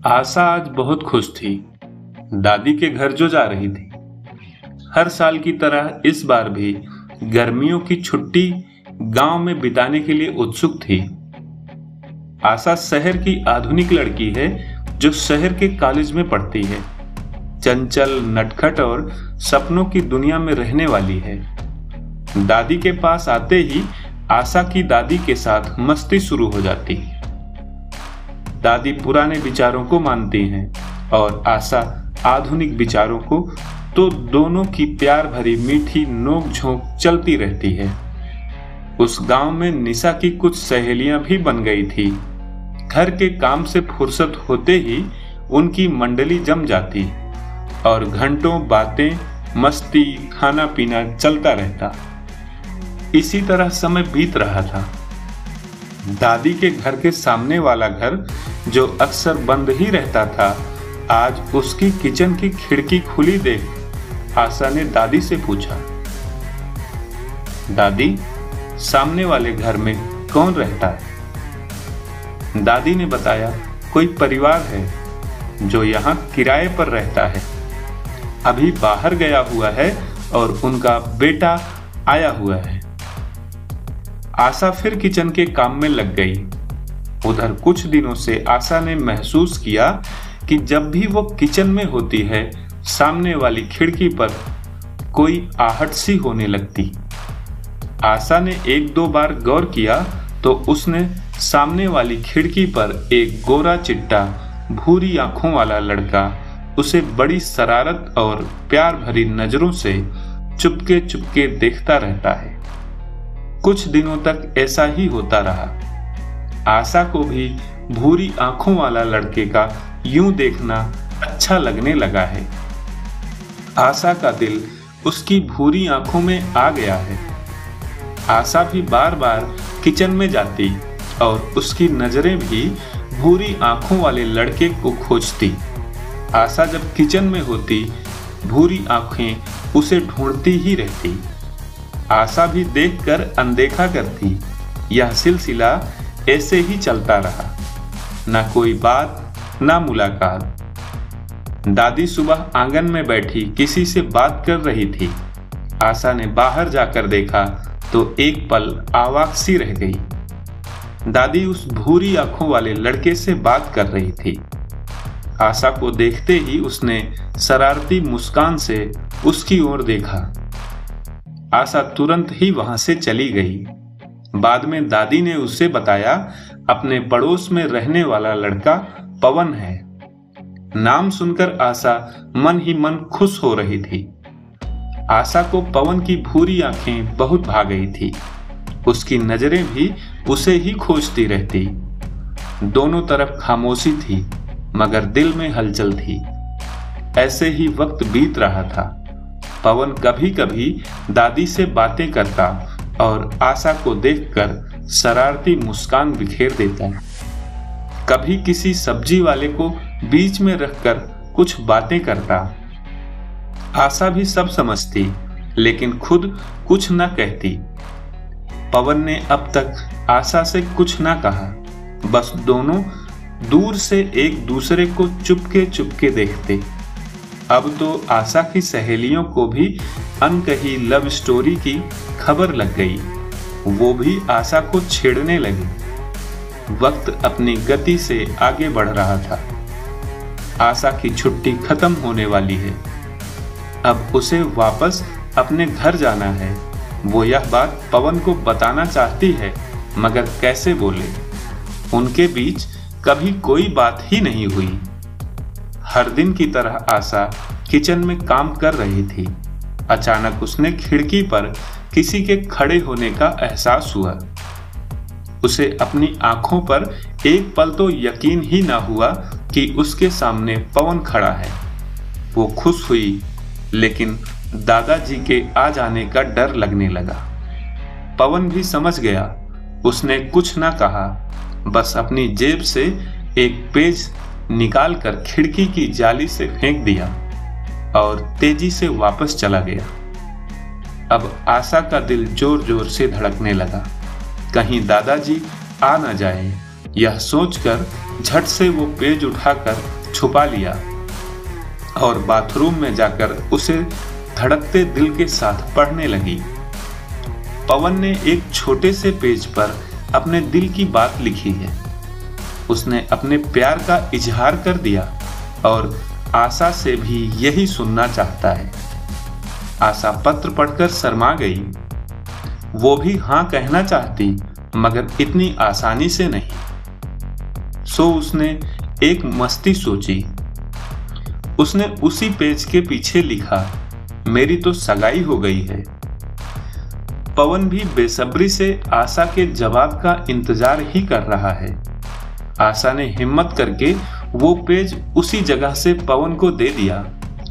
आशा आज बहुत खुश थी। दादी के घर जो जा रही थी, हर साल की तरह इस बार भी गर्मियों की छुट्टी गांव में बिताने के लिए उत्सुक थी। आशा शहर की आधुनिक लड़की है जो शहर के कॉलेज में पढ़ती है। चंचल, नटखट और सपनों की दुनिया में रहने वाली है। दादी के पास आते ही आशा की दादी के साथ मस्ती शुरू हो जाती। दादी पुराने विचारों को मानती हैं और आशा आधुनिक विचारों को, तो दोनों की प्यार भरी मीठी नोक झोंक चलती रहती है। उस गांव में निशा की कुछ सहेलियां भी बन गई थी। घर के काम से फुर्सत होते ही उनकी मंडली जम जाती और घंटों बातें, मस्ती, खाना पीना चलता रहता। इसी तरह समय बीत रहा था। दादी के घर के सामने वाला घर, जो अक्सर बंद ही रहता था, आज उसकी किचन की खिड़की खुली देख आशा ने दादी से पूछा, दादी, सामने वाले घर में कौन रहता है? दादी ने बताया, कोई परिवार है जो यहाँ किराए पर रहता है। अभी बाहर गया हुआ है और उनका बेटा आया हुआ है। आशा फिर किचन के काम में लग गई। उधर कुछ दिनों से आशा ने महसूस किया कि जब भी वो किचन में होती है, सामने वाली खिड़की पर कोई आहट सी होने लगती। आशा ने एक दो बार गौर किया तो उसने सामने वाली खिड़की पर एक गोरा चिट्टा, भूरी आंखों वाला लड़का उसे बड़ी शरारत और प्यार भरी नजरों से चुपके चुपके देखता रहता है। कुछ दिनों तक ऐसा ही होता रहा। आशा को भी भूरी आंखों वाला लड़के का यूं देखना अच्छा लगने लगा है। आशा का दिल उसकी भूरी आंखों में आ गया है। आशा भी बार बार किचन में जाती और उसकी नजरें भी भूरी आंखों वाले लड़के को खोजती। आशा जब किचन में होती, भूरी आंखें उसे ढूंढती ही रहती। आशा भी देखकर अनदेखा करती। यह सिलसिला ऐसे ही चलता रहा। ना कोई बात, ना मुलाकात। दादी सुबह आंगन में बैठी किसी से बात कर रही थी। आशा ने बाहर जाकर देखा तो एक पल अवाक सी रह गई। दादी उस भूरी आंखों वाले लड़के से बात कर रही थी। आशा को देखते ही उसने शरारती मुस्कान से उसकी ओर देखा। आशा तुरंत ही वहां से चली गई। बाद में दादी ने उसे बताया, अपने पड़ोस में रहने वाला लड़का पवन है। नाम सुनकर आशा मन ही मन खुश हो रही थी। आशा को पवन की भूरी आंखें बहुत भा गई थी। उसकी नजरें भी उसे ही खोजती रहती। दोनों तरफ खामोशी थी, मगर दिल में हलचल थी। ऐसे ही वक्त बीत रहा था। पवन कभी कभी दादी से बातें करता और आशा को देखकर शरारती मुस्कान बिखेर देता। कभी किसी सब्जी वाले को बीच में रखकर कुछ बातें करता। आशा भी सब समझती, लेकिन खुद कुछ न कहती। पवन ने अब तक आशा से कुछ न कहा, बस दोनों दूर से एक दूसरे को चुपके चुपके देखते। अब तो आशा की सहेलियों को भी अनकही लव स्टोरी की खबर लग गई। वो भी आशा को छेड़ने लगी। वक्त अपनी गति से आगे बढ़ रहा था। आशा की छुट्टी खत्म होने वाली है। अब उसे वापस अपने घर जाना है। वो यह बात पवन को बताना चाहती है, मगर कैसे बोले? उनके बीच कभी कोई बात ही नहीं हुई। हर दिन की तरह आशा किचन में काम कर रही थी। अचानक उसने खिड़की पर किसी के खड़े होने का एहसास हुआ। उसे अपनी आंखों पर एक पल तो यकीन ही ना हुआ कि उसके सामने पवन खड़ा है। वो खुश हुई, लेकिन दादाजी के आ जाने का डर लगने लगा। पवन भी समझ गया। उसने कुछ ना कहा, बस अपनी जेब से एक पेज निकालकर खिड़की की जाली से फेंक दिया और तेजी से वापस चला गया। अब आशा का दिल जोर जोर से धड़कने लगा। कहीं दादाजी आ न जाए, यह सोचकर झट से वो पेज उठाकर छुपा लिया और बाथरूम में जाकर उसे धड़कते दिल के साथ पढ़ने लगी। पवन ने एक छोटे से पेज पर अपने दिल की बात लिखी है। उसने अपने प्यार का इजहार कर दिया और आशा से भी यही सुनना चाहता है। आशा पत्र पढ़कर शर्मा गई। वो भी हाँ कहना चाहती, मगर इतनी आसानी से नहीं। सो उसने एक मस्ती सोची। उसने उसी पेज के पीछे लिखा, मेरी तो सगाई हो गई है। पवन भी बेसब्री से आशा के जवाब का इंतजार ही कर रहा है। आशा ने हिम्मत करके वो पेज उसी जगह से पवन को दे दिया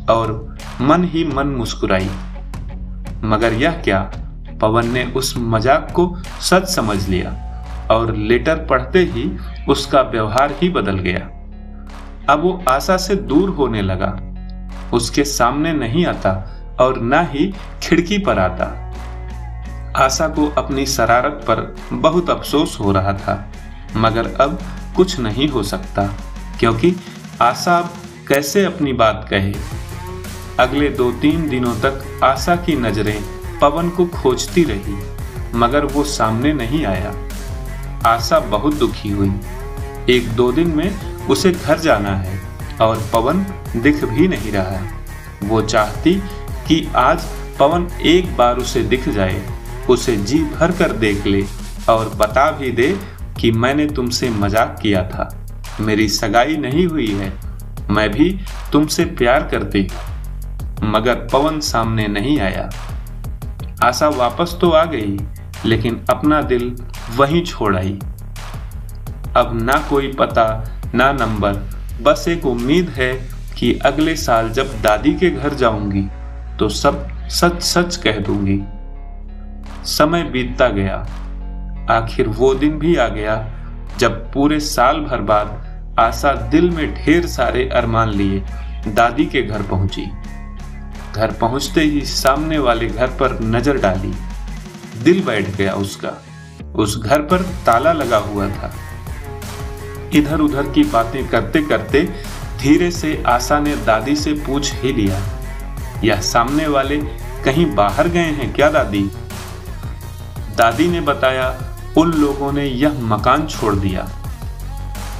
और मन ही मन मुस्कुराई। मगर यह क्या, पवन ने उस मजाक को सच समझ लिया और लेटर पढ़ते ही उसका व्यवहार ही बदल गया। अब वो आशा से दूर होने लगा, उसके सामने नहीं आता और ना ही खिड़की पर आता। आशा को अपनी शरारत पर बहुत अफसोस हो रहा था, मगर अब कुछ नहीं हो सकता, क्योंकि आशा अब कैसे अपनी बात कहे। अगले 2-3 दिनों तक आशा की नजरें पवन को खोजती रही, मगर वो सामने नहीं आया। आशा बहुत दुखी हुई। 1-2 दिन में उसे घर जाना है और पवन दिख भी नहीं रहा। वो चाहती कि आज पवन एक बार उसे दिख जाए, उसे जी भर कर देख ले और बता भी दे कि मैंने तुमसे मजाक किया था, मेरी सगाई नहीं हुई है, मैं भी तुमसे प्यार करती हूं। मगर पवन सामने नहीं आया। आशा वापस तो आ गई, लेकिन अपना दिल वहीं छोड़ आई। अब ना कोई पता ना नंबर, बस एक उम्मीद है कि अगले साल जब दादी के घर जाऊंगी तो सब सच सच कह दूंगी। समय बीतता गया। आखिर वो दिन भी आ गया जब पूरे साल भर बाद आशा दिल में ढेर सारे अरमान लिए दादी के घर पहुंची। घर पहुंचते ही सामने वाले घर पर नजर डाली। दिल बैठ गया उसका। उस घर पर ताला लगा हुआ था। इधर उधर की बातें करते करते धीरे से आशा ने दादी से पूछ ही लिया, यह सामने वाले कहीं बाहर गए हैं क्या दादी? दादी ने बताया, उन लोगों ने यह मकान छोड़ दिया।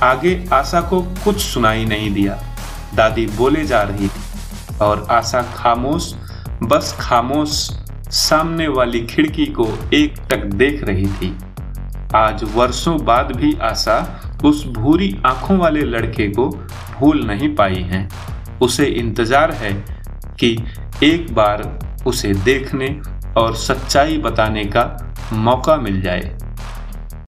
आगे आशा को कुछ सुनाई नहीं दिया। दादी बोले जा रही थी और आशा खामोश, बस खामोश सामने वाली खिड़की को एकटक देख रही थी। आज वर्षों बाद भी आशा उस भूरी आंखों वाले लड़के को भूल नहीं पाई है। उसे इंतजार है कि एक बार उसे देखने और सच्चाई बताने का मौका मिल जाए।